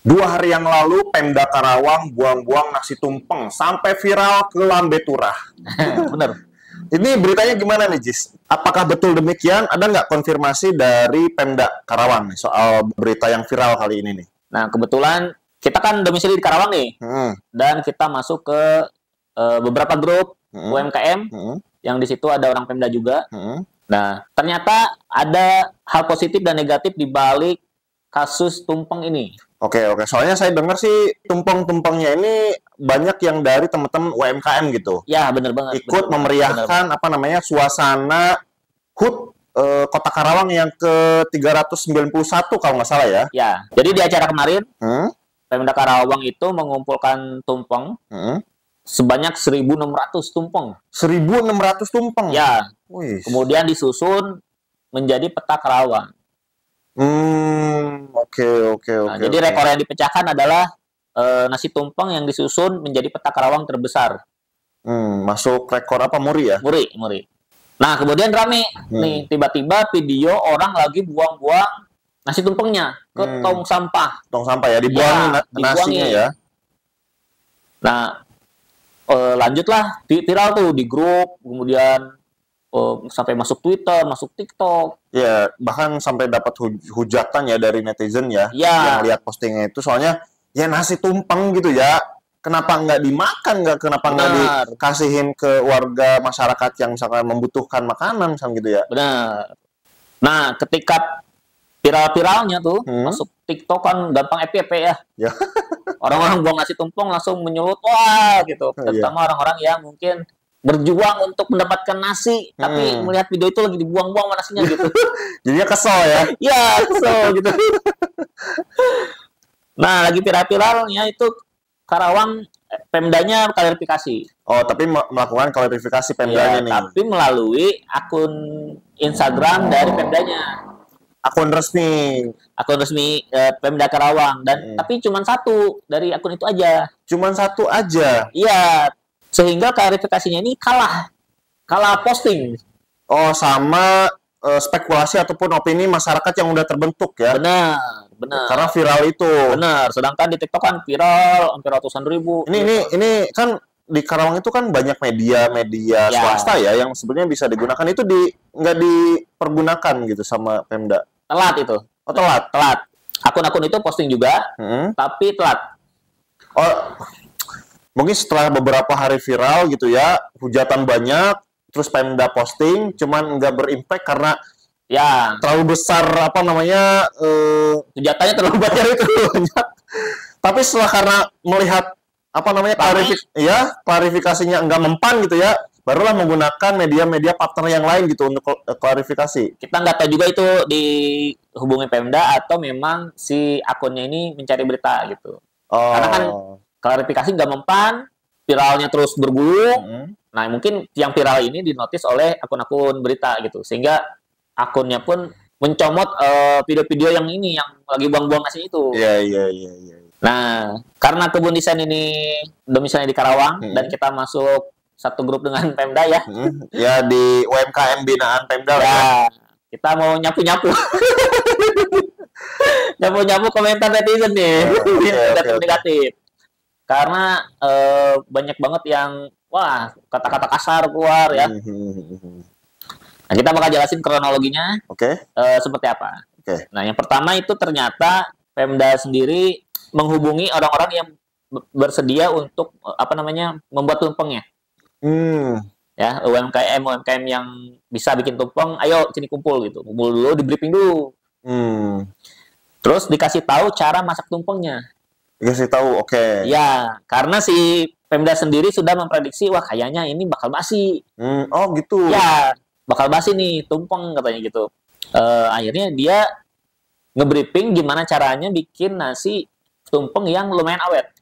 2 hari yang lalu, Pemda Karawang buang-buang nasi tumpeng sampai viral ke Lambe Turah. Bener. Ini beritanya gimana nih, Jis? Apakah betul demikian? Ada nggak konfirmasi dari Pemda Karawang nih soal berita yang viral kali ini nih? Nah, kebetulan kita kan domisili di Karawang nih, dan kita masuk ke beberapa grup UMKM yang di situ ada orang Pemda juga. Nah, ternyata ada hal positif dan negatif di balik kasus tumpeng ini. Oke. Soalnya saya dengar sih tumpeng-tumpengnya ini banyak yang dari teman-teman UMKM gitu. Ya, bener banget. Ikut memeriahkan suasana HUT Kota Karawang yang ke-391 kalau nggak salah ya. Ya, jadi di acara kemarin, Pemda Karawang itu mengumpulkan tumpeng sebanyak 1.600 tumpeng. 1.600 tumpeng? Ya. Wih. Kemudian disusun menjadi peta Karawang. Oke. Nah, jadi rekor yang dipecahkan adalah nasi tumpeng yang disusun menjadi peta Karawang terbesar. Masuk rekor apa, muri ya? Muri. Nah, kemudian rame nih, tiba-tiba video orang lagi buang-buang nasi tumpengnya ke tong sampah. Tong sampah ya, dibuangin nasinya ya. Nah, lanjutlah viral tuh di grup, kemudian sampai masuk Twitter, masuk TikTok. Ya, bahkan sampai dapat hujatan ya dari netizen ya, yang lihat postingnya itu. Soalnya ya nasi tumpeng gitu ya, kenapa nggak dimakan, kenapa nggak dikasihin ke warga masyarakat yang misalkan membutuhkan makanan misalkan gitu ya. Benar. Nah, ketika viral-viralnya tuh masuk TikTok kan gampang FYP ya. Orang-orang buang nasi tumpeng langsung menyulut wah gitu. Terutama orang-orang yang mungkin berjuang untuk mendapatkan nasi, tapi melihat video itu lagi dibuang-buang nasinya gitu. Jadinya kesel ya? Iya, kesel gitu. Nah, lagi viral-viralnya itu Karawang, Pemdanya klarifikasi. Oh, tapi melakukan klarifikasi Pemdanya nih. Tapi melalui akun Instagram dari Pemdanya. Akun resmi Pemda Karawang, dan tapi cuma satu dari akun itu aja. Cuma satu aja? Iya. Sehingga klarifikasinya ini kalah posting. Oh, sama spekulasi ataupun opini masyarakat yang udah terbentuk ya. Benar. Karena viral itu. Benar. Sedangkan di TikTok kan viral hampir ratusan ribu. Ini kan di Karawang itu kan banyak media swasta ya yang sebenarnya bisa digunakan, itu nggak dipergunakan gitu sama Pemda. Telat itu. Oh, telat. Akun-akun itu posting juga, tapi telat. Oh, mungkin setelah beberapa hari viral gitu ya, hujatan banyak, terus Pemda posting, cuman nggak berimpact karena ya terlalu besar hujatannya terlalu banyak itu. Tapi setelah karena melihat klarifikasinya nggak mempan gitu ya, barulah menggunakan media-media partner yang lain gitu untuk klarifikasi. Kita nggak tahu juga itu dihubungi Pemda atau memang si akunnya ini mencari berita gitu. Karena kan klarifikasi nggak mempan, viralnya terus bergulir. Nah, mungkin yang viral ini dinotis oleh akun-akun berita gitu, sehingga akunnya pun mencomot video-video yang lagi buang-buang nasi itu. Iya. Nah, karena Kebun Desain ini domisilinya di Karawang dan kita masuk satu grup dengan Pemda ya. Ya, di UMKM binaan Pemda ya. Kita mau nyapu-nyapu. Nyapu-nyapu komentar netizen nih. Negatif. Karena banyak banget yang kata-kata kasar keluar ya. Nah, kita bakal jelasin kronologinya. Seperti apa. Nah, yang pertama itu ternyata Pemda sendiri menghubungi orang-orang yang bersedia untuk membuat tumpengnya. Ya, UMKM yang bisa bikin tumpeng, ayo sini kumpul gitu. Kumpul dulu, di briefing dulu. Terus dikasih tahu cara masak tumpengnya. Dikasih tahu, Ya, karena si Pemda sendiri sudah memprediksi, wah kayaknya ini bakal basi. Oh gitu. Ya, bakal basi nih tumpeng katanya gitu. Akhirnya dia nge-briefing gimana caranya bikin nasi tumpeng yang lumayan awet.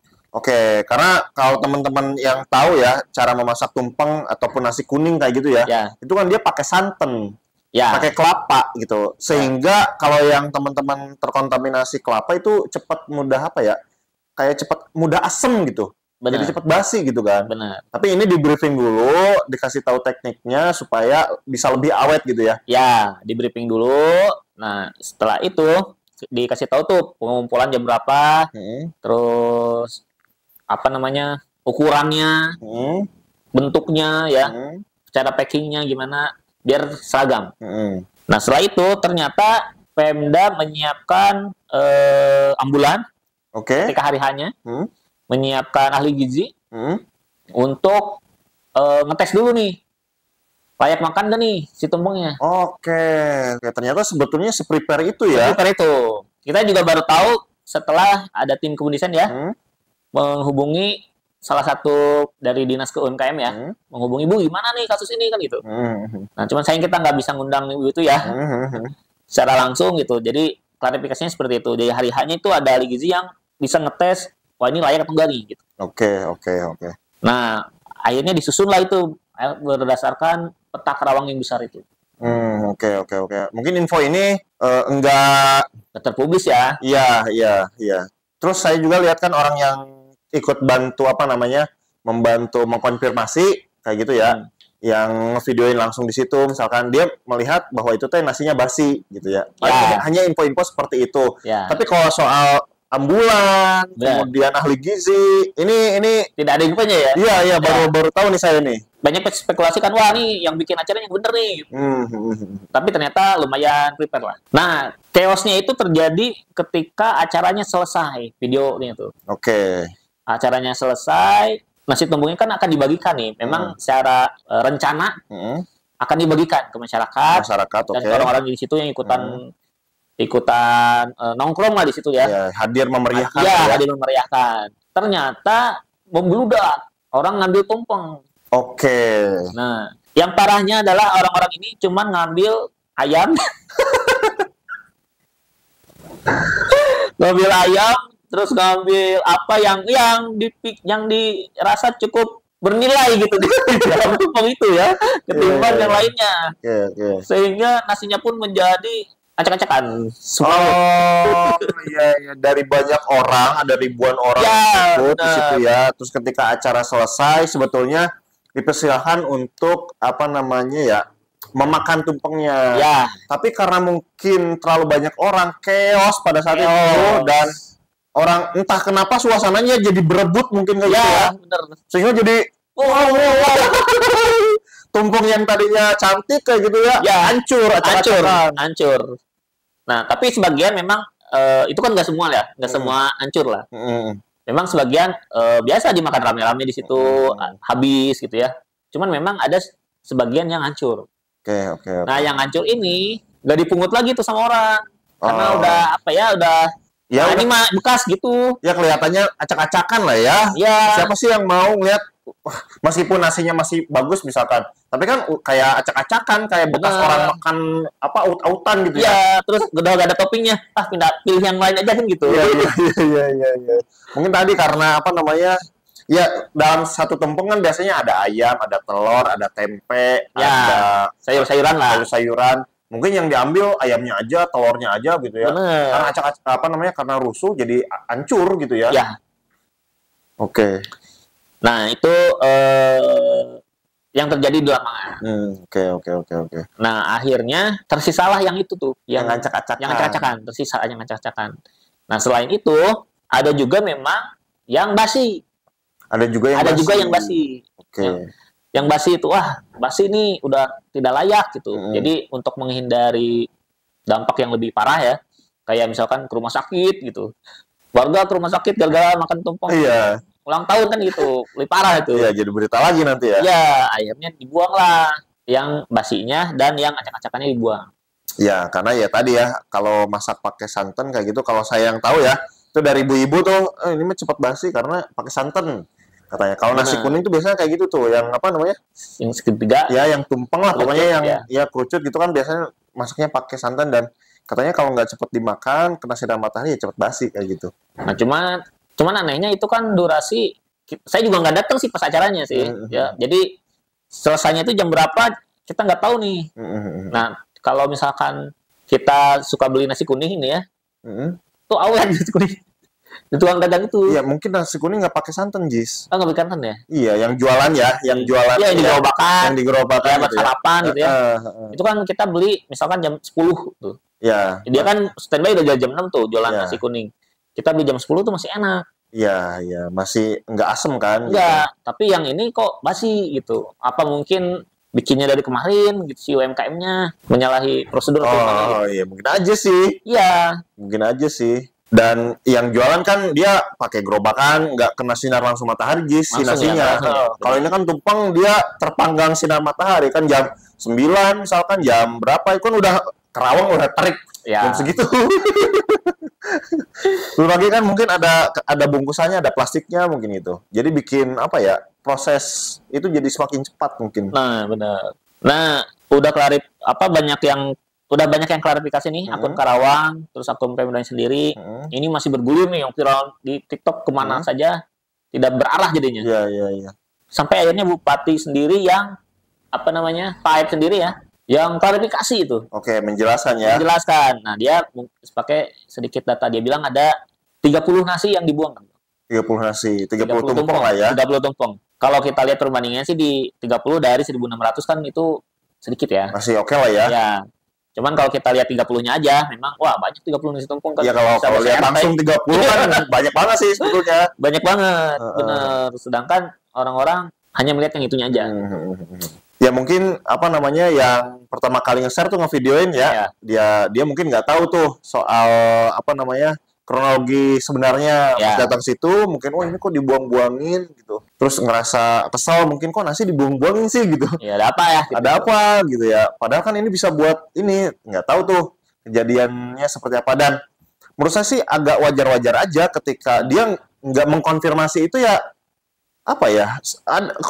Karena kalau teman-teman yang tahu ya cara memasak tumpeng ataupun nasi kuning kayak gitu ya, itu kan dia pakai santan, pakai kelapa gitu, sehingga kalau yang teman-teman terkontaminasi kelapa itu cepat mudah mudah asem gitu. Jadi cepat basi gitu kan. Benar. Tapi ini di briefing dulu, dikasih tahu tekniknya supaya bisa lebih awet gitu ya. Ya, di briefing dulu. Nah, setelah itu dikasih tahu tuh pengumpulan jam berapa, terus apa namanya ukurannya, bentuknya ya, cara packingnya gimana biar seragam. Nah setelah itu ternyata Pemda menyiapkan ambulan, ketika hari hanya, menyiapkan ahli gizi untuk ngetes dulu nih layak makan gak nih si tumpengnya. Ternyata sebetulnya se-prepare itu ya. Se-prepare itu. Kita juga baru tahu setelah ada tim kebun desain ya, menghubungi salah satu dari dinas UMKM ya, menghubungi Bu gimana nih kasus ini kan gitu. Nah cuman sayang kita nggak bisa ngundang ibu itu ya, secara langsung gitu. Jadi klarifikasinya seperti itu. Jadi hari hanya itu ada ahli gizi yang bisa ngetes, wah ini layak atau enggak nih gitu. Oke. Nah akhirnya disusun lah itu berdasarkan peta kerawang yang besar itu. Oke. Mungkin info ini enggak terpublis ya. Iya. Terus saya juga lihat kan orang yang ikut bantu membantu mengkonfirmasi kayak gitu ya. Yang ngevideoin langsung di situ, misalkan dia melihat bahwa itu teh nasinya basi gitu ya. Hanya info-info seperti itu. Tapi kalau soal ambulan, kemudian ahli gizi, ini tidak ada infonya ya? Iya, baru tahu nih saya nih. Banyak spekulasi kan, wah nih yang bikin acara yang bener nih. Tapi ternyata lumayan prepare lah. Nah, chaosnya itu terjadi ketika acaranya selesai, videonya tuh. Acaranya selesai, nasi tumpengnya kan akan dibagikan nih. Memang secara rencana akan dibagikan ke masyarakat. Dan orang-orang di situ yang ikutan nongkrong lah di situ ya. Hadir memeriahkan. Hadir memeriahkan. Ternyata membludak, orang ngambil tumpeng. Nah, yang parahnya adalah orang-orang ini cuma ngambil ayam, terus ngambil apa yang dirasa cukup bernilai gitu di dalam tumpeng itu ya, ketimbang yang lainnya. Sehingga nasinya pun menjadi acak-acakan. Iya, dari banyak orang, ada ribuan orang ikut di situ ya. Terus ketika acara selesai, sebetulnya dipersilahkan untuk memakan tumpengnya. Tapi karena mungkin terlalu banyak orang, chaos pada saat itu, dan orang entah kenapa suasananya jadi berebut mungkin kayak gitu ya. Bener. Sehingga jadi tumpeng yang tadinya cantik kayak gitu ya, hancur. Nah, tapi sebagian memang itu kan nggak semua ya, nggak semua hancur lah. Memang sebagian biasa dimakan rame-rame di situ, habis gitu ya. Cuman memang ada sebagian yang hancur. Nah, yang hancur ini nggak dipungut lagi tuh sama orang, karena udah ini mah bekas gitu. Ya kelihatannya acak-acakan lah ya. Siapa sih yang mau ngeliat meskipun nasinya masih bagus misalkan, tapi kan kayak acak-acakan, kayak bekas orang makan out-outan gitu ya. Terus udah gak ada toppingnya, pilih yang lain aja kan gitu. Iya. Mungkin tadi karena dalam satu tumpeng kan biasanya ada ayam, ada telur, ada tempe, ada sayur-sayuran lah. Sayuran. Mungkin yang diambil ayamnya aja, telurnya aja gitu ya. Karena karena rusuh jadi hancur gitu ya. Nah, itu yang terjadi di lapangan. Oke. Nah, akhirnya tersisalah yang itu tuh, yang acak-acakan, yang acak-acakan. Nah, selain itu ada juga memang yang basi. Ada juga yang basi. Yang basi itu, basi ini udah tidak layak gitu. Jadi untuk menghindari dampak yang lebih parah ya, kayak misalkan ke rumah sakit gitu. Warga ke rumah sakit gara-gara makan tumpeng. Ulang tahun kan gitu, lebih parah itu. Jadi berita lagi nanti ya. Akhirnya dibuang lah yang basinya dan yang acak-acakannya dibuang. Karena tadi ya, kalau masak pakai santan kayak gitu, kalau saya yang tahu ya, itu dari ibu-ibu tuh, ini mah cepat basi karena pakai santan katanya. Kalau nasi kuning tuh biasanya kayak gitu tuh, yang yang segitiga. Yang tumpeng lah, pokoknya yang kerucut gitu kan biasanya masaknya pakai santan, dan katanya kalau nggak cepet dimakan kena sinar matahari ya cepet basi kayak gitu. Nah, cuman anehnya itu kan durasi, saya juga nggak datang sih pas acaranya sih. Jadi selesainya itu jam berapa kita nggak tahu nih. Nah, kalau misalkan kita suka beli nasi kuning ini ya, tuh awet nasi kuning di tukang dagang itu. Mungkin nasi kuning nggak pakai santan, Jis. Nggak pakai santan ya? Yang jualan ya, yang jualan. Yang di gerobakan gitu sarapan gitu ya. Itu kan kita beli misalkan jam 10 tuh. Iya. Dia kan standby udah jam 6 tuh jualan nasi kuning. Kita beli jam 10 tuh masih enak. Iya, masih nggak asem kan? Enggak, gitu. Tapi yang ini kok basi gitu. Apa mungkin bikinnya dari kemarin gitu si UMKM-nya menyalahi prosedur atau gimana gitu. Iya, mungkin aja sih. Iya. Mungkin aja sih. Dan yang jualan kan dia pakai gerobakan, nggak kena sinar langsung matahari si nasinya. Kalau ini kan tumpeng dia terpanggang sinar matahari kan jam 9 misalkan jam berapa itu kan udah kerawang udah terik jam segitu. Belum lagi kan mungkin ada bungkusannya, ada plastiknya mungkin itu. Jadi bikin apa ya? Proses itu jadi semakin cepat mungkin. Nah, benar. Nah, udah banyak yang klarifikasi nih, akun Karawang, terus akun Pemdanya sendiri. Ini masih bergulir nih yang viral di TikTok kemana saja, tidak berarah jadinya. Iya. Sampai akhirnya Bupati sendiri yang, Pak Aib sendiri ya, yang klarifikasi itu. Oke, menjelaskan ya. Menjelaskan. Nah, dia pakai sedikit data. Dia bilang ada 30 nasi yang dibuang. 30 nasi, 30 tumpeng lah ya. 30 tumpeng. Kalau kita lihat perbandingannya sih di 30 dari 1.600 kan itu sedikit ya. Masih oke lah ya. Ya. Cuman kalau kita lihat 30-nya aja, memang wah banyak 30 nasi tumpeng kan. Ya kalau lihat langsung 30 kan banyak banget sih sebetulnya. Banyak banget, bener. Sedangkan orang-orang hanya melihat yang itunya aja. Ya mungkin yang pertama kali nge-share tuh ngevideoin ya. Dia mungkin nggak tahu tuh soal kronologi sebenarnya datang situ mungkin ini kok dibuang-buangin gitu. Terus ngerasa kesal mungkin kok nasi dibuang-buangin sih gitu. Ya ada apa ya? Gitu. Ada apa gitu ya. Padahal kan ini bisa buat ini nggak tahu tuh kejadiannya seperti apa dan menurut saya sih agak wajar-wajar aja ketika dia nggak mengkonfirmasi itu ya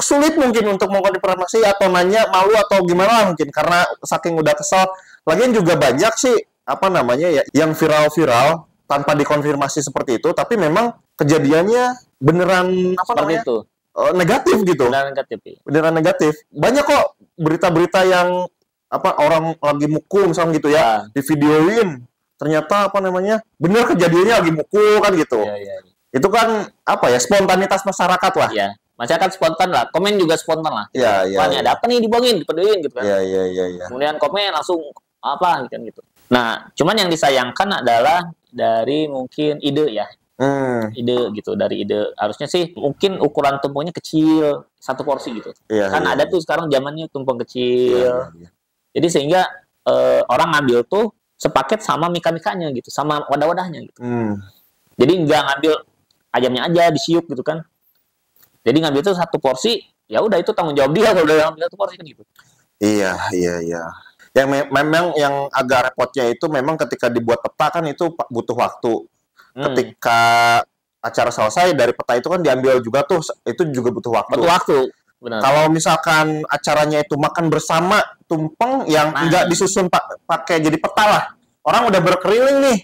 sulit mungkin untuk mengkonfirmasi atau nanya malu atau gimana mungkin karena saking udah kesal. Lagian juga banyak sih yang viral-viral tanpa dikonfirmasi seperti itu, tapi memang kejadiannya beneran itu negatif gitu. Beneran negatif. Banyak kok berita-berita yang orang lagi mukul misalnya gitu ya, divideoin. Ternyata bener kejadiannya lagi mukul kan gitu. Iya. Itu kan spontanitas masyarakat lah. Iya. Masyarakat spontan lah, komen juga spontan lah. Iya. Ada apa nih dibuangin, dipeduliin gitu kan. Iya. Kemudian komen langsung gitu. Nah, cuman yang disayangkan adalah dari mungkin ide ya. Ide gitu, dari ide. Harusnya sih mungkin ukuran tumpengnya kecil, satu porsi gitu. Ada tuh sekarang zamannya tumpeng kecil. Iya. Jadi sehingga orang ngambil tuh sepaket sama mika-mikanya gitu, sama wadah-wadahnya gitu. Jadi nggak ngambil ayamnya aja disiup gitu kan. Jadi ngambil itu satu porsi, ya udah itu tanggung jawab dia kalau udah ngambil satu porsi kan gitu. Iya. Yang memang yang agak repotnya itu memang ketika dibuat peta kan itu butuh waktu. Ketika acara selesai dari peta itu kan diambil juga tuh, itu juga butuh waktu. Benar. Kalau misalkan acaranya itu makan bersama tumpeng yang nggak disusun pakai jadi peta lah. Orang udah berkeliling nih.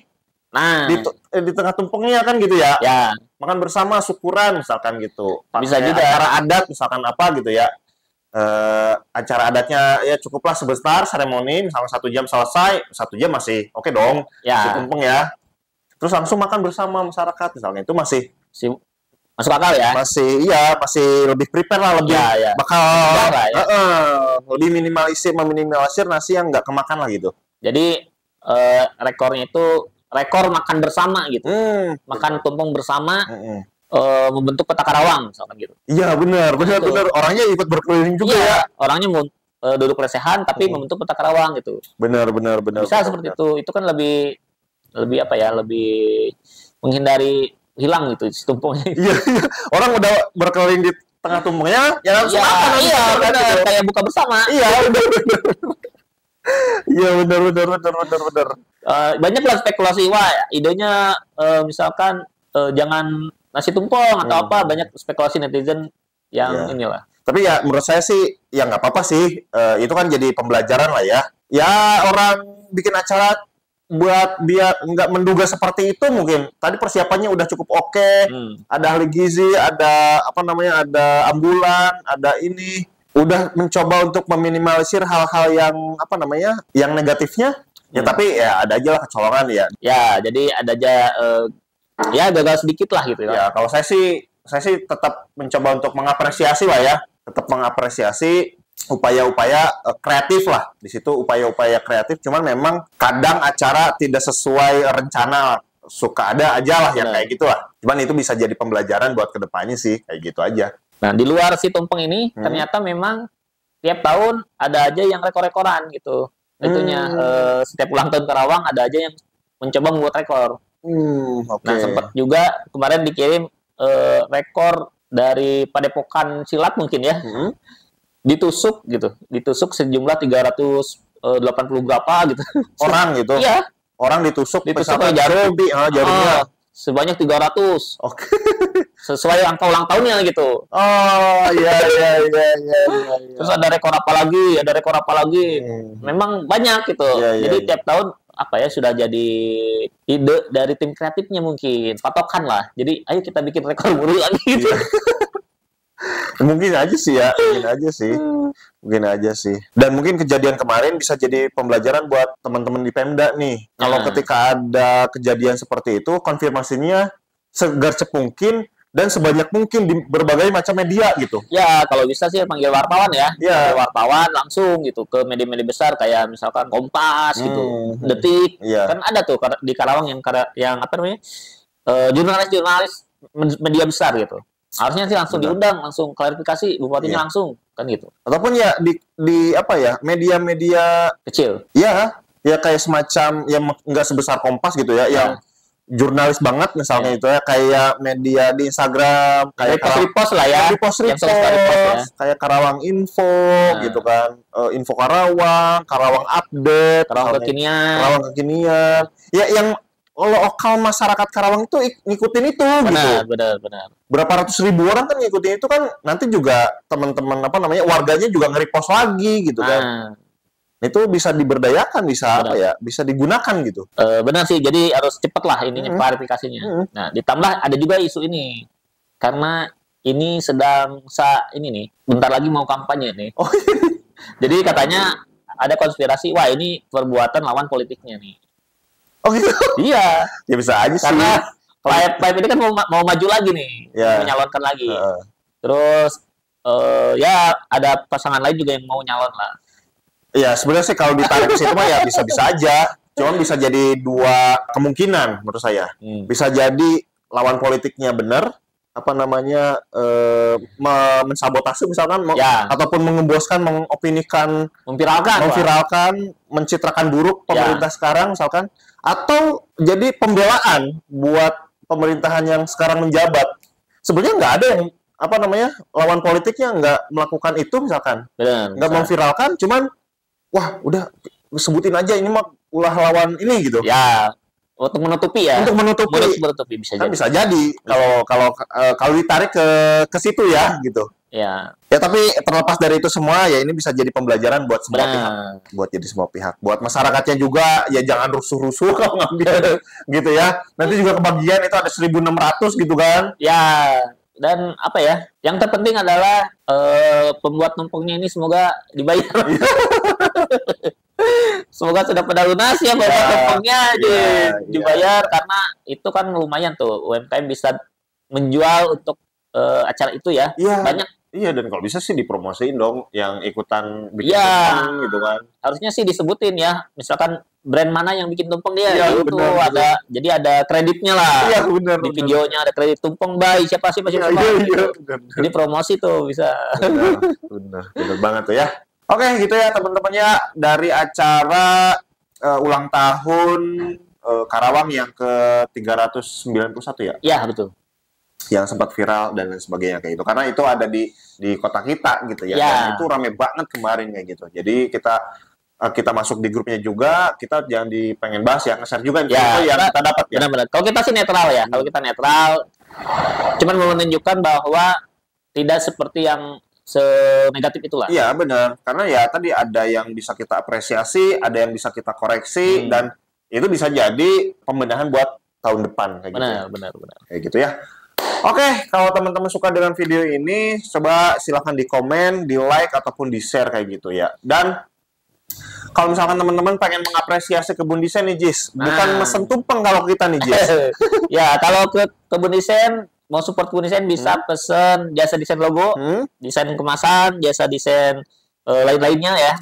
Di tengah tumpengnya kan gitu ya. Makan bersama syukuran misalkan gitu. Bisa juga acara adat misalkan apa gitu ya. Acara adatnya ya cukuplah sebentar seremoni misalnya 1 jam selesai 1 jam masih oke dong si tumpeng ya terus langsung makan bersama masyarakat misalnya itu masih masuk akal ya masih lebih prepare lah lebih bakal lebih meminimalisir nasi yang nggak kemakan lah gitu jadi rekornya itu rekor makan bersama gitu makan tumpeng bersama membentuk peta Karawang misalkan gitu. Iya benar. Orangnya ikut berkeliling juga ya. Orangnya mau duduk lesehan tapi membentuk peta Karawang gitu. Benar. Bisa seperti itu. Itu kan lebih menghindari hilang gitu si tumpengnya. Iya. Orang udah berkeliling di tengah tumpengnya ya langsung makan. Iya benar. Kayak buka bersama. Iya benar. Iya benar. Banyak lah spekulasi idenya misalkan jangan nasi tumpeng atau apa banyak spekulasi netizen yang inilah. Tapi ya menurut saya sih ya nggak apa-apa sih itu kan jadi pembelajaran lah ya. Ya orang bikin acara buat dia nggak menduga seperti itu mungkin. Tadi persiapannya udah cukup oke. Ada ahli gizi, ada ada ambulan, ada ini. Udah mencoba untuk meminimalisir hal-hal yang negatifnya. Ya tapi ya ada aja lah kecolongan ya. Ya jadi ada aja gagal sedikit lah gitu ya. Kalau saya sih tetap mencoba untuk mengapresiasi lah ya. Tetap mengapresiasi upaya-upaya kreatif lah di situ, upaya-upaya kreatif. Cuman memang kadang acara tidak sesuai rencana, suka ada aja lah yang kayak gitulah. Cuman itu bisa jadi pembelajaran buat kedepannya sih, kayak gitu aja. Nah, di luar si tumpeng ini ternyata memang tiap tahun ada aja yang rekor-rekoran gitu. Itunya setiap ulang tahun Karawang ada aja yang mencoba membuat rekor. Okay. Nah, sempat juga kemarin dikirim rekor dari Padepokan Silat mungkin ya. Ditusuk sejumlah 380 berapa gitu. Orang gitu. Iya. Orang ditusuk pakai jarum, jarumnya sebanyak 300. Oke. Sesuai angka ulang tahunnya gitu. Oh, iya. Terus ada rekor apa lagi? Memang banyak gitu. Jadi tiap tahun sudah jadi ide dari tim kreatifnya mungkin, patokan lah. Jadi ayo kita bikin rekor baru lagi gitu. Mungkin aja sih. Dan mungkin kejadian kemarin bisa jadi pembelajaran buat teman-teman di Pemda nih. Kalau ketika ada kejadian seperti itu, konfirmasinya segarcep mungkin dan sebanyak mungkin di berbagai macam media gitu. Ya, kalau bisa sih panggil wartawan ya. Panggil wartawan langsung gitu ke media-media besar kayak misalkan Kompas gitu, Detik. Kan ada tuh di Karawang yang jurnalis-jurnalis media besar gitu. Harusnya sih langsung diundang, langsung klarifikasi bupatinya langsung kan gitu. Ataupun ya di media-media kecil. Ya kayak semacam yang nggak sebesar Kompas gitu ya, yang jurnalis banget misalnya itu ya, kayak media di Instagram, kayak repost lah ya, repost ya. Kayak Karawang Info gitu kan, Info Karawang Update, Karawang Kekinian, ya yang lokal masyarakat Karawang itu ngikutin itu benar. Berapa ratus ribu orang kan ngikutin itu kan, nanti juga teman-teman warganya juga nge-repost lagi gitu kan. Itu bisa diberdayakan, bisa digunakan gitu. Benar sih, jadi harus cepet lah ininya klarifikasinya. Nah, ditambah ada juga isu ini, karena ini bentar lagi mau kampanye nih. Jadi katanya ada konspirasi, wah ini perbuatan lawan politiknya nih. Oh gitu? Iya. Ya bisa aja sih. Karena Paip ini kan mau maju lagi nih, menyalonkan lagi. Terus ada pasangan lain juga yang mau nyalon lah. Ya sebenarnya sih kalau ditarik ke situ mah ya bisa-bisa aja. Cuman bisa jadi dua kemungkinan menurut saya. Bisa jadi lawan politiknya benar, mensabotase misalkan, ataupun mengemboskan, mengopinikan, memviralkan, mencitrakan buruk pemerintah sekarang misalkan, atau jadi pembelaan buat pemerintahan yang sekarang menjabat. Sebenarnya nggak ada yang lawan politiknya nggak melakukan itu misalkan, nggak memviralkan, cuman wah udah sebutin aja ini mah ulah lawan ini gitu. Ya, untuk menutupi bisa kan jadi. Bisa jadi kalau ditarik ke situ ya gitu. Ya tapi terlepas dari itu semua ya ini bisa jadi pembelajaran buat semua pihak. Buat masyarakatnya juga ya jangan rusuh-rusuh kalau ngambil gitu ya. Nanti juga kebagian itu ada 1.600 gitu kan. Ya. Dan yang terpenting adalah pembuat tumpengnya ini semoga dibayar. Semoga sudah pada lunas ya pembuat tumpengnya dibayar, karena itu kan lumayan tuh UMKM bisa menjual untuk acara itu ya. Banyak. Iya, dan kalau bisa sih dipromosiin dong yang ikutan bikin tumpeng gitu kan. Harusnya sih disebutin ya, misalkan brand mana yang bikin tumpeng dia, bener. Jadi ada kreditnya lah. Iya, benar. Di videonya ada kredit tumpeng by siapa. Iya. Jadi promosi tuh bisa. Bener banget tuh ya. Oke, gitu ya teman-temannya dari acara ulang tahun Karawang yang ke-391 ya? Iya, betul. Yang sempat viral dan lain sebagainya kayak gitu. Karena itu ada di kota kita gitu ya. Dan itu rame banget kemarin kayak gitu. Jadi kita masuk di grupnya juga, kita jangan pengen bahas ya, nge-share juga info yang kita dapat ya. Benar-benar. Kalau kita sih netral ya. Kalau kita netral, cuman mau menunjukkan bahwa tidak seperti yang senegatif itulah. Iya, benar. Karena ya tadi ada yang bisa kita apresiasi, ada yang bisa kita koreksi, dan itu bisa jadi pembenahan buat tahun depan kayak gitu. Benar. Kayak gitu ya. Oke, kalau teman-teman suka dengan video ini, coba silahkan di komen, di like, ataupun di share kayak gitu ya. Dan kalau misalkan teman-teman pengen mengapresiasi Kebun Desain nih, Jis, bukan mesen tumpeng kalau kita nih, Jis. Ya, kalau ke Kebun Desain, mau support Kebun Desain bisa pesen jasa desain logo, desain kemasan, jasa desain lain-lainnya ya,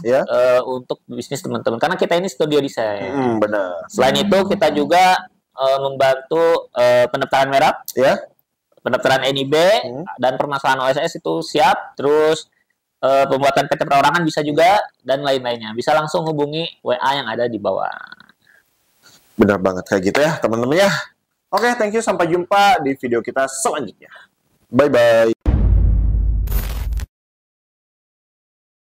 untuk bisnis teman-teman. Karena kita ini studio desain. Benar. Selain itu kita juga membantu pendaftaran merek, pendaftaran NIB dan permasalahan OSS itu siap. Terus pembuatan PT perorangan bisa juga dan lain-lainnya. Bisa langsung hubungi WA yang ada di bawah. Benar banget kayak gitu ya teman-teman ya. Oke, thank you. Sampai jumpa di video kita selanjutnya. Bye-bye.